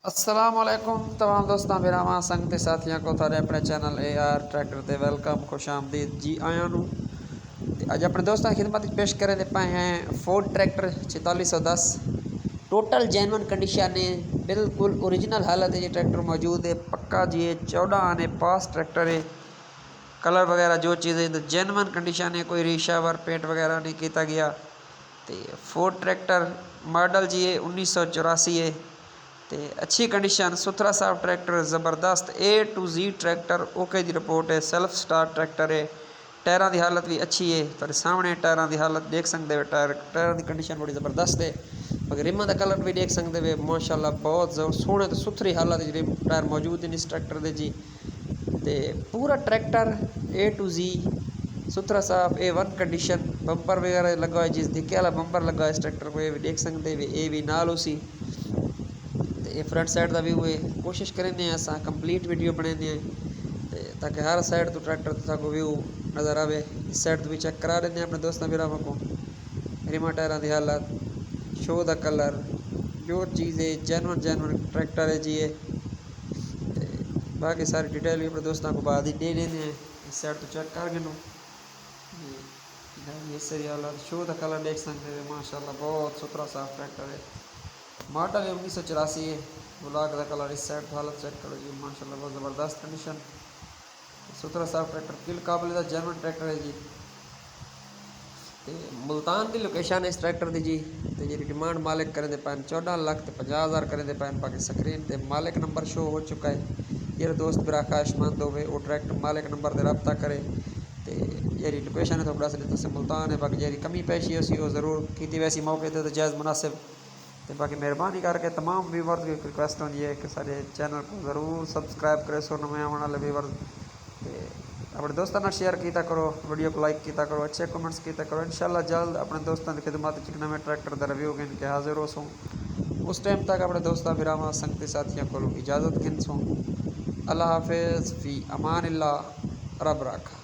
असलामुअलैकुम तमाम दोस्तों भरावां संगत साथियों को थारे अपने चैनल AR ट्रैक्टर ते वेलकम खुश आमदीद जी आया नू अज अपने दोस्तों की खिदमत पेश करें दे पाए हैं Ford tractor 4610 total genuine condition है, बिल्कुल ओरिजिनल हालत है। ये ट्रैक्टर मौजूद है पक्का जी है 14 आने पास ट्रैक्टर है। कलर वगैरह जो चीज़ें तो जेनवन कंडीशन है, कोई रीशावर पेंट वगैरह नहीं किया गया। तो फोर्ड ट्रैक्टर मॉडल जी है 1984 है। तो अच्छी कंडीशन सुथरा साफ ट्रैक्टर ज़बरदस्त A to Z tractor okay the report है। सेल्फ स्टार्ट ट्रैक्टर है। टायरों की हालत भी अच्छी है। तो सामने टायरों की हालत देख सकते हो, टायरों की कंडीशन बड़ी ज़बरदस्त है। बाकी रिमां का कलर भी देख सकते हो माशाल्लाह बहुत सोहने तो सुथरी हालत रिम टायर मौजूद हैं इस ट्रैक्टर के जी। तो पूरा ट्रैक्टर A to Z सुथरा साफ A1 कंडीशन। बंपर वगैरह लगा है, जिस दिखे वाला बंपर लगा है इस ट्रैक्टर को ये भी देख सकते हो, ये भी नाल उसी। ये फ्रंट साइड का व्यू है। कोशिश करेंगे असा कंप्लीट वीडियो बनाने ताकि हर साइड तो ट्रैक्टर को व्यू नज़र आए। इस साइड तो भी चेक करा देंगे अपने दोस्तों भरावां को रिमा टायरों की हालत, शो का कलर, जो चीज़ है जेनवन ट्रैक्टर है जी। बाकी सारी डिटेल भी अपने दोस्तों को बाद ही दे देने हैं। इस साइड तो चेक कर गिनो ये सही हालत, शो का कलर देख सकते हैं माशाल्लाह बहुत सुथरा साफ ट्रैक्टर है। मॉडल है 1984 है। गुलाब का कलर इस साइड हालत चेक करो जी माशाल्लाह बहुत ज़बरदस्त कंडीशन। सुथरा साफ ट्रैक्टर किल काबिल का जेनवन ट्रैक्टर है जी। तो मुल्तान की लोकेशन है इस ट्रैक्टर की जी। तो जी डिमांड मालिक करें पैन 14,50,000 करें पैन। बाकी स्क्रीन पर मालिक नंबर शो हो चुका है। ये दोस्त मेरा ख्वाहिशमंद हो वो ट्रैक्टर मालिक नंबर से रब्ता करे। तो ये लोकेशन है थोड़ा सा मुल्तान है। बाकी जी कमी पेशी उसी वो ज़रूर की वैसी मौके तो जायज़ मुनासिब। तो बाकी मेहरबानी करके तमाम व्यूवर्स की रिक्वेस्ट होती है कि सारे चैनल को ज़रूर सब्सक्राइब करे सो नवे आने वाले व्यूवर्स। अपने दोस्तों ने शेयर किया करो, वीडियो को लाइक किया करो, अच्छे कमेंट्स किया करो। इंशाल्लाह जल्द अपने दोस्तों की खिदमत नवे ट्रैक्टर का रिव्यू गिन के हाजिर हो सूँ। उस टाइम तक अपने दोस्तों भरावां संगती साथियों को इजाज़त गिन सूँ। अल्लाह हाफिज़ फ़ी अमान अल्लाह रब रखा।